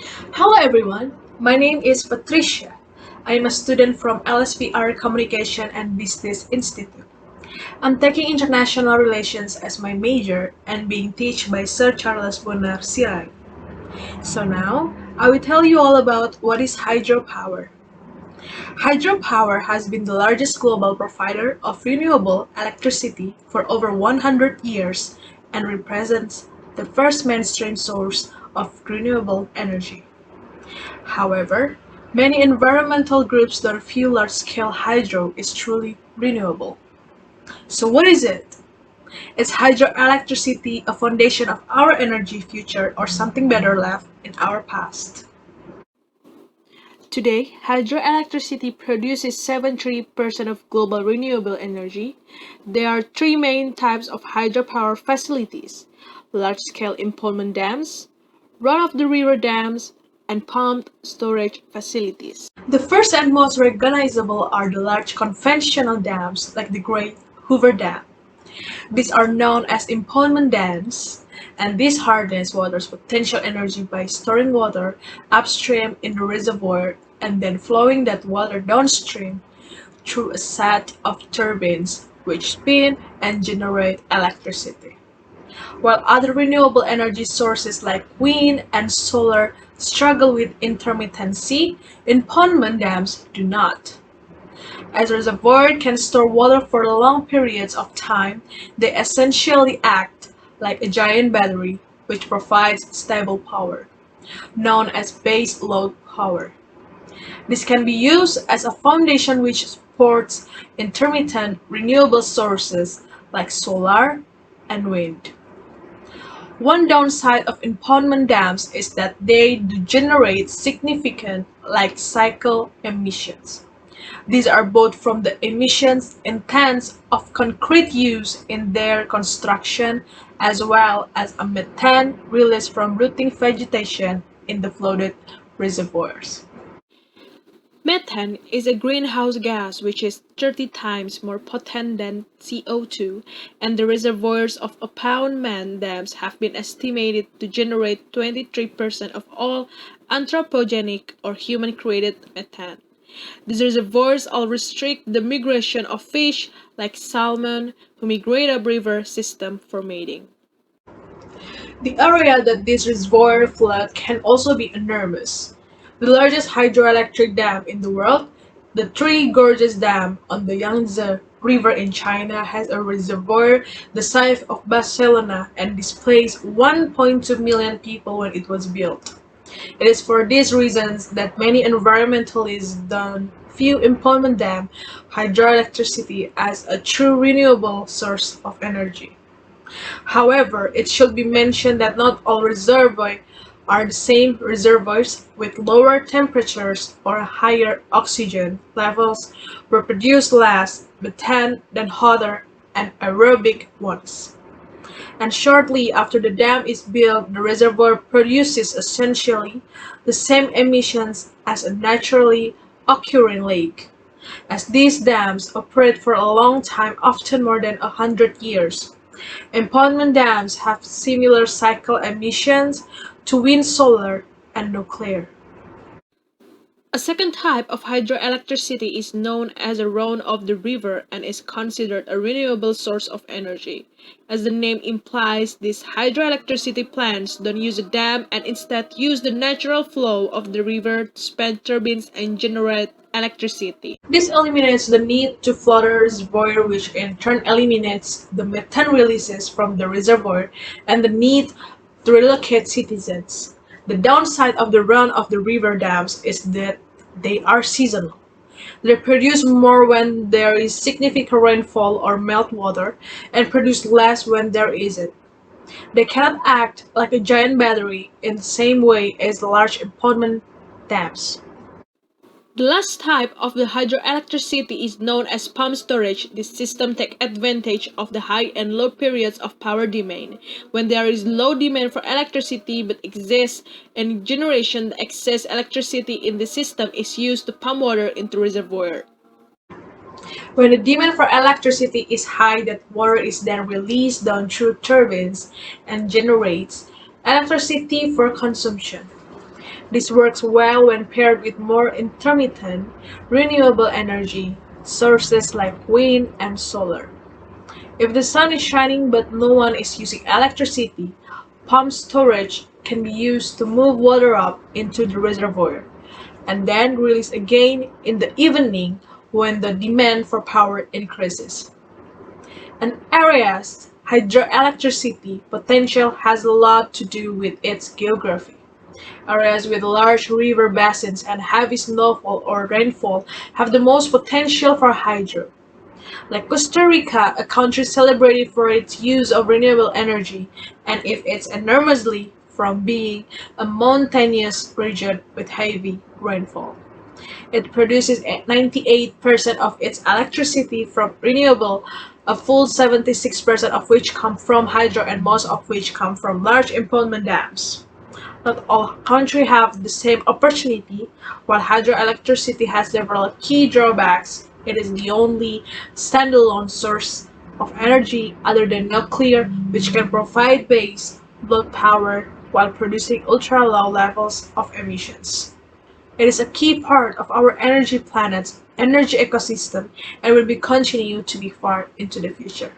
Hello everyone, my name is Patricia. I am a student from LSPR Communication and Business Institute. I'm taking international relations as my major and being taught by Sir Charles Bonar SIrait. So now, I will tell you all about what is hydropower. Hydropower has been the largest global provider of renewable electricity for over 100 years and represents the first mainstream source of renewable energy. However, many environmental groups don't feel large-scale hydro is truly renewable. So what is it? Is hydroelectricity a foundation of our energy future or something better left in our past? Today, hydroelectricity produces 73% of global renewable energy. There are three main types of hydropower facilities: large-scale impoundment dams, run-of-the-river dams, and pumped storage facilities. The first and most recognizable are the large conventional dams like the Great Hoover Dam. These are known as impoundment dams, and these harness water's potential energy by storing water upstream in the reservoir and then flowing that water downstream through a set of turbines which spin and generate electricity. While other renewable energy sources like wind and solar struggle with intermittency, impoundment dams do not. As a reservoir can store water for long periods of time, they essentially act like a giant battery which provides stable power, known as base load power. This can be used as a foundation which supports intermittent renewable sources like solar and wind. One downside of impoundment dams is that they do generate significant life cycle emissions. These are both from the emissions intents of concrete use in their construction as well as a methane released from rotting vegetation in the flooded reservoirs. Methane is a greenhouse gas which is 30 times more potent than CO2, and the reservoirs of impoundment dams have been estimated to generate 23% of all anthropogenic or human-created methane. These reservoirs all restrict the migration of fish like salmon who migrate up river system for mating. The area that this reservoir flood can also be enormous. The largest hydroelectric dam in the world, the Three Gorges Dam on the Yangtze River in China, has a reservoir the size of Barcelona and displaced 1.2 million people when it was built. It is for these reasons that many environmentalists don't view impoundment dam hydroelectricity as a true renewable source of energy. However, it should be mentioned that not all reservoirs are the same. Reservoirs with lower temperatures or higher oxygen levels will produce less methane than hotter and aerobic ones. And shortly after the dam is built, the reservoir produces essentially the same emissions as a naturally occurring lake. As these dams operate for a long time, often more than 100 years, impoundment dams have similar cycle emissions to wind, solar, and nuclear. A second type of hydroelectricity is known as a run-of-the-river and is considered a renewable source of energy. As the name implies, these hydroelectricity plants don't use a dam and instead use the natural flow of the river to spin turbines and generate electricity. This eliminates the need to flood a reservoir, which in turn eliminates the methane releases from the reservoir and the need to relocate citizens. The downside of the run-of-the-river dams is that they are seasonal. They produce more when there is significant rainfall or meltwater, and produce less when there isn't. They cannot act like a giant battery in the same way as large impoundment dams. The last type of the hydroelectricity is known as pump storage. This system takes advantage of the high and low periods of power demand. When there is low demand for electricity but exists any generation, the excess electricity in the system is used to pump water into reservoir. When the demand for electricity is high, that water is then released down through turbines and generates electricity for consumption. This works well when paired with more intermittent, renewable energy sources like wind and solar. If the sun is shining but no one is using electricity, pump storage can be used to move water up into the reservoir and then release again in the evening when the demand for power increases. An area's hydroelectricity potential has a lot to do with its geography. Areas with large river basins and heavy snowfall or rainfall have the most potential for hydro. Like Costa Rica, a country celebrated for its use of renewable energy, and if it's enormously from being a mountainous region with heavy rainfall. It produces 98% of its electricity from renewable, a full 76% of which come from hydro and most of which come from large impoundment dams. Not all countries have the same opportunity. While hydroelectricity has several key drawbacks, it is the only standalone source of energy other than nuclear which can provide base load power while producing ultra-low levels of emissions. It is a key part of our energy planet's energy ecosystem and will be continued to be far into the future.